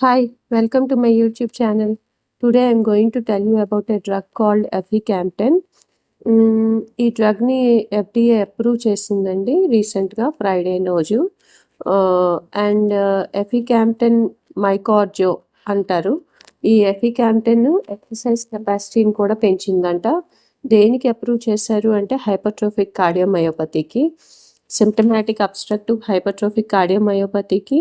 Hi, welcome to my YouTube channel. Today I'm going to tell you about a drug called ఎఫికాంప్టన్. ఈ డ్రగ్ని FDA approve చేసిందండి రీసెంట్గా Friday రోజు. And ఎఫికాంప్టన్ మైకార్జో అంటారు. ఈ ఎఫికాంప్టన్ exercise కెపాసిటీని కూడా పెంచిందంట. దేనికి అప్రూవ్ చేశారు అంటే హైపర్ట్రోఫిక్ కార్డియోమయోపతికి, సిమ్టమాటిక్ అబ్స్ట్రక్టివ్ హైపర్ట్రోఫిక్ కార్డియోమయోపతికి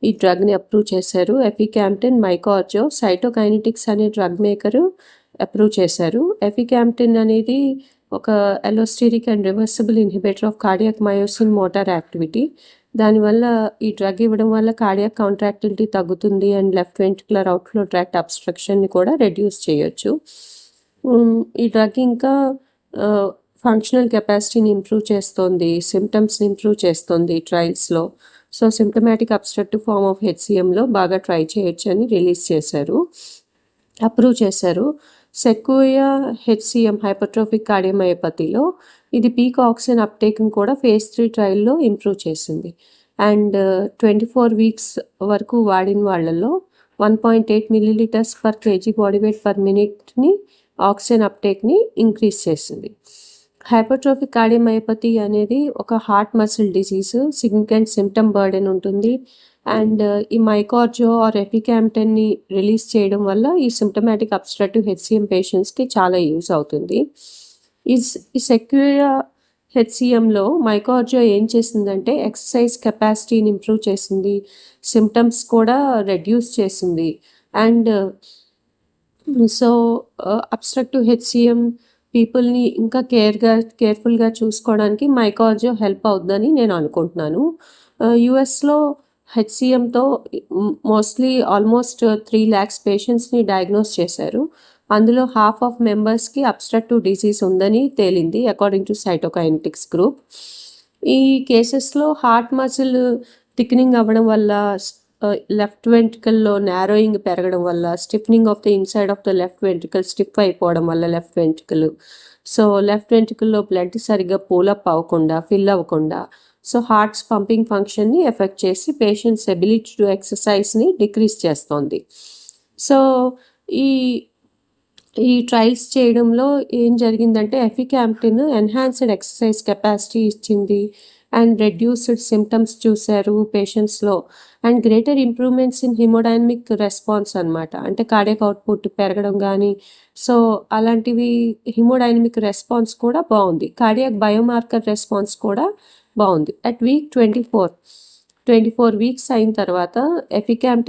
ఈ డ్రగ్ని అప్రూవ్ చేశారు. ఎఫికాంప్టన్ మైకార్జో సైటోకైనెటిక్స్ అనే డ్రగ్ మేకరు అప్రూవ్ చేశారు. ఎఫికాంప్టన్ అనేది ఒక allosteric and reversible inhibitor of cardiac myosin motor activity. దానివల్ల ఈ డ్రగ్ ఇవ్వడం వల్ల కార్డియాక్ కాంట్రాక్టిలిటీ తగ్గుతుంది and left ventricular outflow tract అబ్స్ట్రక్షన్ని కూడా రెడ్యూస్ చేయొచ్చు. ఈ డ్రగ్ ఇంకా ఫంక్షనల్ కెపాసిటీని ఇంప్రూవ్ చేస్తుంది, సిమ్టమ్స్ని ఇంప్రూవ్ చేస్తుంది ట్రయల్స్లో. So symptomatic obstructive form of హెచ్సిఎంలో బాగా ట్రై చేయొచ్చు అని అప్రూవ్ చేశారు. సెక్వోయా హెచ్సిఎం హైపర్ట్రోఫిక్ కార్డియోమయోపతిలో ఇది పీక్ ఆక్సిజన్ అప్టేక్ని కూడా phase 3 ట్రయల్లో ఇంప్రూవ్ చేసింది. అండ్ 24 వీక్స్ వరకు వాడిన వాళ్ళలో 1.8 milliliters per kg body weight per మినిట్ని ఆక్సిజన్ అప్టేక్ని ఇంక్రీజ్ చేసింది. హైపర్ట్రోఫిక్ కార్డియోమయోపతి అనేది ఒక heart muscle disease, significant symptom burden ఉంటుంది. అండ్ ఈ మైకార్జో ఆర్ ఎఫికాంప్టన్ని రిలీజ్ చేయడం వల్ల ఈ సిమ్టమాటిక్ అబ్స్ట్రక్టివ్ హెచ్సిఎం పేషెంట్స్కి చాలా యూజ్ అవుతుంది. ఈ సెక్యూరియా హెచ్సిఎంలో మైకార్జో ఏం చేసిందంటే ఎక్సర్సైజ్ కెపాసిటీని ఇంప్రూవ్ చేసింది, సిమ్టమ్స్ కూడా రెడ్యూస్ చేసింది. అండ్ సో అబ్స్ట్రక్టివ్ హెచ్సిఎం పీపుల్ని ఇంకా కేర్ఫుల్గా చూసుకోవడానికి మైకార్జో హెల్ప్ అవుతుందని నేను అనుకుంటున్నాను. యుఎస్లో హెచ్సిఎంతో మోస్ట్లీ ఆల్మోస్ట్ 3 lakhs పేషెంట్స్ని డయాగ్నోస్ చేశారు. అందులో హాఫ్ ఆఫ్ మెంబర్స్కి అబ్స్ట్రక్టివ్ డిసీజ్ ఉందని తేలింది అకార్డింగ్ టు సైటోకైనెటిక్స్ గ్రూప్. ఈ కేసెస్లో హార్ట్ మసిల్ థిక్నింగ్ అవ్వడం వల్ల, లెఫ్ట్ వెంట్రికల్లో నారోయింగ్ పెరగడం వల్ల, stiffening of the inside of the left ventricle stiff అయిపోవడం వల్ల లెఫ్ట్ వెంట్రికల్, సో లెఫ్ట్ వెంట్రికల్లో బ్లడ్ సరిగ్గా పూలప్ అవ్వకుండా, ఫిల్ అవ్వకుండా, సో హార్ట్స్ పంపింగ్ ఫంక్షన్ని ఎఫెక్ట్ చేసి పేషెంట్స్ ఎబిలిటీ టు ఎక్సర్సైజ్ని డిక్రీజ్ చేస్తుంది. సో ఈ ట్రయల్స్ చేయడంలో ఏం జరిగిందంటే ఎఫికాంప్టన్ ఎన్హాన్స్డ్ ఎక్సర్సైజ్ కెపాసిటీ ఇచ్చింది అండ్ రెడ్యూస్డ్ సిమ్టమ్స్ చూశారు పేషెంట్స్లో. And greater improvements in hemodynamic response అనమాట, అంటే కార్డియాక్ అవుట్పుట్ పెరగడం కానీ, సో అలాంటివి హిమోడైనమిక్ రెస్పాన్స్ కూడా బాగుంది. కార్డియాక్ బయోమార్కర్ రెస్పాన్స్ కూడా బాగుంది. అట్ వీక్ 24 వీక్స్ అయిన తర్వాత ఎఫికాంప్టన్